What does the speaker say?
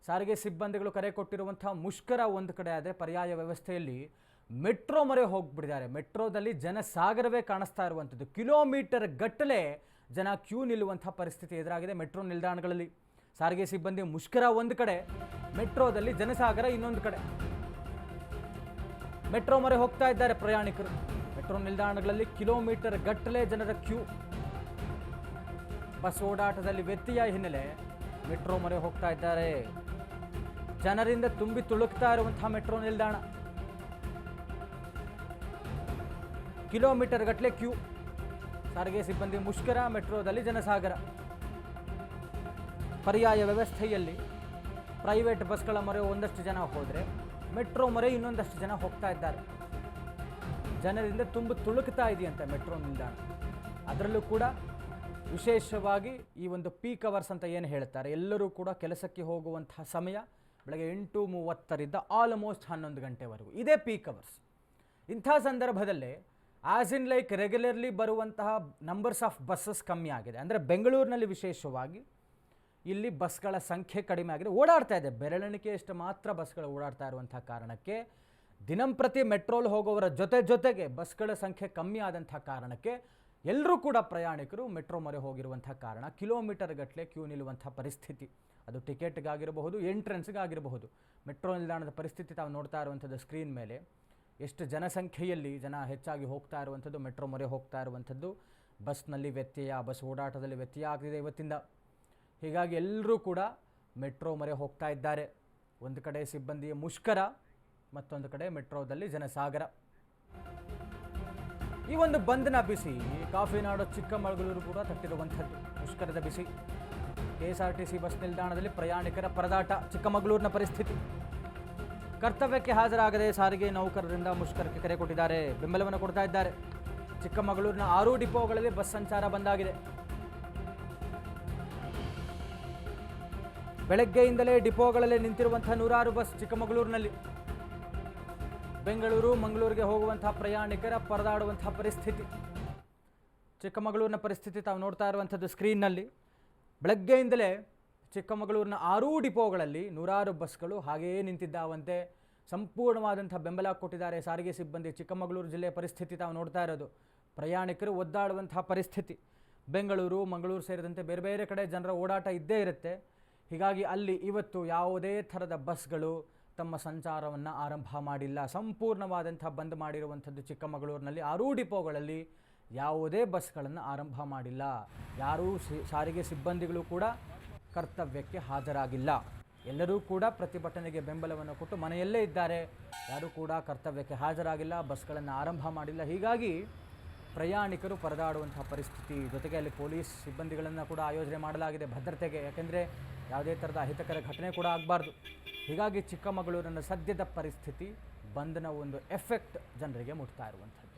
ಸಾರಿಗೆ ಸಿಬ್ಬಂದಿಗಳು ಕರೆ ಕೊಟ್ಟಿರುವಂಥ ಮುಷ್ಕರ ಒಂದು ಕಡೆ ಆದರೆ ಪರ್ಯಾಯ ವ್ಯವಸ್ಥೆಯಲ್ಲಿ ಮೆಟ್ರೋ ಮೊರೆ ಹೋಗ್ಬಿಟ್ಟಿದ್ದಾರೆ. ಮೆಟ್ರೋದಲ್ಲಿ ಜನಸಾಗರವೇ ಕಾಣಿಸ್ತಾ ಇರುವಂಥದ್ದು. ಕಿಲೋಮೀಟರ್ ಗಟ್ಟಲೆ ಜನ ಕ್ಯೂ ನಿಲ್ಲುವಂಥ ಪರಿಸ್ಥಿತಿ ಎದುರಾಗಿದೆ ಮೆಟ್ರೋ ನಿಲ್ದಾಣಗಳಲ್ಲಿ. ಸಾರಿಗೆ ಸಿಬ್ಬಂದಿ ಮುಷ್ಕರ ಒಂದು ಕಡೆ, ಮೆಟ್ರೋದಲ್ಲಿ ಜನಸಾಗರ ಇನ್ನೊಂದು ಕಡೆ. ಮೆಟ್ರೋ ಮೊರೆ ಹೋಗ್ತಾ ಇದ್ದಾರೆ ಪ್ರಯಾಣಿಕರು. ಮೆಟ್ರೋ ನಿಲ್ದಾಣಗಳಲ್ಲಿ ಕಿಲೋಮೀಟರ್ ಗಟ್ಟಲೆ ಜನರ ಕ್ಯೂ. ಬಸ್ ಓಡಾಟದಲ್ಲಿ ವ್ಯತ್ಯಯ ಹಿನ್ನೆಲೆ ಮೆಟ್ರೋ ಮೊರೆ ಹೋಗ್ತಾ ಇದ್ದಾರೆ. ಜನರಿಂದ ತುಂಬಿ ತುಳುಕ್ತಾ ಇರುವಂತಹ ಮೆಟ್ರೋ ನಿಲ್ದಾಣ. ಕಿಲೋಮೀಟರ್ ಗಟ್ಟಲೆ ಕ್ಯೂ. ಸಾರಿಗೆ ಸಿಬ್ಬಂದಿ ಮುಷ್ಕರ, ಮೆಟ್ರೋದಲ್ಲಿ ಜನಸಾಗರ. ಪರ್ಯಾಯ ವ್ಯವಸ್ಥೆಯಲ್ಲಿ ಪ್ರೈವೇಟ್ ಬಸ್ಗಳ ಮೊರೆ ಒಂದಷ್ಟು ಜನ ಹೋದರೆ, ಮೆಟ್ರೋ ಮೊರೆ ಇನ್ನೊಂದಷ್ಟು ಜನ ಹೋಗ್ತಾ ಇದ್ದಾರೆ. ಜನರಿಂದ ತುಂಬಿ ತುಳುಕ್ತಾ ಇದೆಯಂತೆ ಮೆಟ್ರೋ ನಿಲ್ದಾಣ. ಅದರಲ್ಲೂ ಕೂಡ ವಿಶೇಷವಾಗಿ ಈ ಒಂದು ಪೀಕ್ ಅವರ್ಸ್ ಅಂತ ಏನು ಹೇಳ್ತಾರೆ, ಎಲ್ಲರೂ ಕೂಡ ಕೆಲಸಕ್ಕೆ ಹೋಗುವಂತಹ ಸಮಯ ಬೆಳಗ್ಗೆ 8:30ರಿಂದ ಆಲ್ಮೋಸ್ಟ್ 11 ಗಂಟೆವರೆಗೂ ಇದೇ ಪೀಕ್ ಅವರ್ಸ್. ಇಂಥ ಸಂದರ್ಭದಲ್ಲೇ ಆಸ್ ಇನ್ ಲೈಕ್ ರೆಗ್ಯುಲರ್ಲಿ ಬರುವಂತಹ ನಂಬರ್ಸ್ ಆಫ್ ಬಸ್ಸಸ್ ಕಮ್ಮಿ ಆಗಿದೆ. ಅಂದರೆ ಬೆಂಗಳೂರಿನಲ್ಲಿ ವಿಶೇಷವಾಗಿ ಇಲ್ಲಿ ಬಸ್ಗಳ ಸಂಖ್ಯೆ ಕಡಿಮೆ ಆಗಿದೆ. ಓಡಾಡ್ತಾ ಇದೆ, ಬೆರಳೆಣಿಕೆಯಷ್ಟು ಮಾತ್ರ ಬಸ್ಗಳು ಓಡಾಡ್ತಾ ಇರುವಂಥ ಕಾರಣಕ್ಕೆ ದಿನಂಪ್ರತಿ ಮೆಟ್ರೋಲ್ ಹೋಗೋವರ ಜೊತೆಗೆ ಬಸ್ಗಳ ಸಂಖ್ಯೆ ಕಮ್ಮಿ ಆದಂಥ ಕಾರಣಕ್ಕೆ ಎಲ್ಲರೂ ಕೂಡ ಪ್ರಯಾಣಿಕರು ಮೆಟ್ರೋ ಮೊರೆ ಹೋಗಿರುವಂಥ ಕಾರಣ ಕಿಲೋಮೀಟರ್ ಗಟ್ಟಲೆ ಕ್ಯೂ ನಿಲ್ಲುವಂಥ ಪರಿಸ್ಥಿತಿ. ಅದು ಟಿಕೆಟ್ಗಾಗಿರಬಹುದು, ಎಂಟ್ರೆನ್ಸ್ಗಾಗಿರಬಹುದು. ಮೆಟ್ರೋ ನಿಲ್ದಾಣದ ಪರಿಸ್ಥಿತಿ ತಾವು ನೋಡ್ತಾ ಇರುವಂಥದ್ದು ಸ್ಕ್ರೀನ್ ಮೇಲೆ. ಎಷ್ಟು ಜನಸಂಖ್ಯೆಯಲ್ಲಿ ಜನ ಹೆಚ್ಚಾಗಿ ಹೋಗ್ತಾ ಇರುವಂಥದ್ದು, ಮೆಟ್ರೋ ಮೊರೆ ಹೋಗ್ತಾ ಇರುವಂಥದ್ದು. ಬಸ್ನಲ್ಲಿ ವ್ಯತ್ಯಯ, ಬಸ್ ಓಡಾಟದಲ್ಲಿ ವ್ಯತ್ಯಯ ಆಗ್ತಿದೆ ಇವತ್ತಿಂದ. ಹೀಗಾಗಿ ಎಲ್ಲರೂ ಕೂಡ ಮೆಟ್ರೋ ಮೊರೆ ಹೋಗ್ತಾ ಇದ್ದಾರೆ. ಒಂದು ಕಡೆ ಸಿಬ್ಬಂದಿಯ ಮುಷ್ಕರ, ಮತ್ತೊಂದು ಕಡೆ ಮೆಟ್ರೋದಲ್ಲಿ ಜನಸಾಗರ. ಈ ಒಂದು ಬಂದ್ನ ಬಿಸಿ ಕಾಫಿನಾಡು ಚಿಕ್ಕಮಗಳೂರು ಕೂಡ ತಟ್ಟಿರುವಂಥದ್ದು. ಮುಷ್ಕರದ ಬಿಸಿ. KSRTC ಬಸ್ ನಿಲ್ದಾಣದಲ್ಲಿ ಪ್ರಯಾಣಿಕರ ಪರದಾಟ. ಚಿಕ್ಕಮಗಳೂರಿನ ಪರಿಸ್ಥಿತಿ. ಕರ್ತವ್ಯಕ್ಕೆ ಹಾಜರಾಗದೆ ಸಾರಿಗೆ ನೌಕರರಿಂದ ಮುಷ್ಕರಕ್ಕೆ ಕರೆ ಕೊಟ್ಟಿದ್ದಾರೆ, ಬೆಂಬಲವನ್ನು ಕೊಡ್ತಾ ಇದ್ದಾರೆ. ಚಿಕ್ಕಮಗಳೂರಿನ 6 ಡಿಪೋಗಳಲ್ಲಿ ಬಸ್ ಸಂಚಾರ ಬಂದಾಗಿದೆ. ಬೆಳಗ್ಗೆಯಿಂದಲೇ ಡಿಪೋಗಳಲ್ಲಿ ನಿಂತಿರುವಂತಹ 100 ಬಸ್ ಚಿಕ್ಕಮಗಳೂರಿನಲ್ಲಿ. ಬೆಂಗಳೂರು ಮಂಗಳೂರಿಗೆ ಹೋಗುವಂತಹ ಪ್ರಯಾಣಿಕರ ಪರದಾಡುವಂತಹ ಪರಿಸ್ಥಿತಿ. ಚಿಕ್ಕಮಗಳೂರಿನ ಪರಿಸ್ಥಿತಿ ತಾವು ನೋಡ್ತಾ ಇರುವಂಥದ್ದು ಸ್ಕ್ರೀನ್ನಲ್ಲಿ. ಬೆಳಗ್ಗೆಯಿಂದಲೇ ಚಿಕ್ಕಮಗಳೂರಿನ 6 ಡಿಪೋಗಳಲ್ಲಿ 100 ಬಸ್ಗಳು ಹಾಗೆಯೇ ನಿಂತಿದ್ದಾವಂತೆ. ಸಂಪೂರ್ಣವಾದಂಥ ಬೆಂಬಲ ಕೊಟ್ಟಿದ್ದಾರೆ ಸಾರಿಗೆ ಸಿಬ್ಬಂದಿ. ಚಿಕ್ಕಮಗಳೂರು ಜಿಲ್ಲೆಯ ಪರಿಸ್ಥಿತಿ ತಾವು ನೋಡ್ತಾ ಇರೋದು. ಪ್ರಯಾಣಿಕರು ಒದ್ದಾಡುವಂತಹ ಪರಿಸ್ಥಿತಿ. ಬೆಂಗಳೂರು ಮಂಗಳೂರು ಸೇರಿದಂತೆ ಬೇರೆ ಬೇರೆ ಕಡೆ ಜನರ ಓಡಾಟ ಇದ್ದೇ ಇರುತ್ತೆ. ಹೀಗಾಗಿ ಅಲ್ಲಿ ಇವತ್ತು ಯಾವುದೇ ಥರದ ಬಸ್ಗಳು ತಮ್ಮ ಸಂಚಾರವನ್ನು ಆರಂಭ ಮಾಡಿಲ್ಲ. ಸಂಪೂರ್ಣವಾದಂಥ ಬಂದ್ ಮಾಡಿರುವಂಥದ್ದು ಚಿಕ್ಕಮಗಳೂರಿನಲ್ಲಿ 6 ಡಿಪೋಗಳಲ್ಲಿ ಯಾವುದೇ ಬಸ್ಗಳನ್ನು ಆರಂಭ ಮಾಡಿಲ್ಲ. ಯಾರೂ ಸಾರಿಗೆ ಸಿಬ್ಬಂದಿಗಳು ಕೂಡ ಕರ್ತವ್ಯಕ್ಕೆ ಹಾಜರಾಗಿಲ್ಲ. ಎಲ್ಲರೂ ಕೂಡ ಪ್ರತಿಭಟನೆಗೆ ಬೆಂಬಲವನ್ನು ಕೊಟ್ಟು ಮನೆಯಲ್ಲೇ ಇದ್ದಾರೆ. ಯಾರೂ ಕೂಡ ಕರ್ತವ್ಯಕ್ಕೆ ಹಾಜರಾಗಿಲ್ಲ, ಬಸ್ಗಳನ್ನು ಆರಂಭ ಮಾಡಿಲ್ಲ. ಹೀಗಾಗಿ ಪ್ರಯಾಣಿಕರು ಪರದಾಡುವಂಥ ಪರಿಸ್ಥಿತಿ. ಜೊತೆಗೆ ಅಲ್ಲಿ ಪೊಲೀಸ್ ಸಿಬ್ಬಂದಿಗಳನ್ನು ಕೂಡ ಆಯೋಜನೆ ಮಾಡಲಾಗಿದೆ ಭದ್ರತೆಗೆ. ಯಾಕೆಂದರೆ ಯಾವುದೇ ಥರದ ಅಹಿತಕರ ಘಟನೆ ಕೂಡ ಆಗಬಾರ್ದು. ಹೀಗಾಗಿ ಚಿಕ್ಕಮಗಳೂರಿನ ಸದ್ಯದ ಪರಿಸ್ಥಿತಿ, ಬಂದ್ನ ಒಂದು ಎಫೆಕ್ಟ್ ಜನರಿಗೆ ಮುಟ್ತಾ ಇರುವಂಥದ್ದು.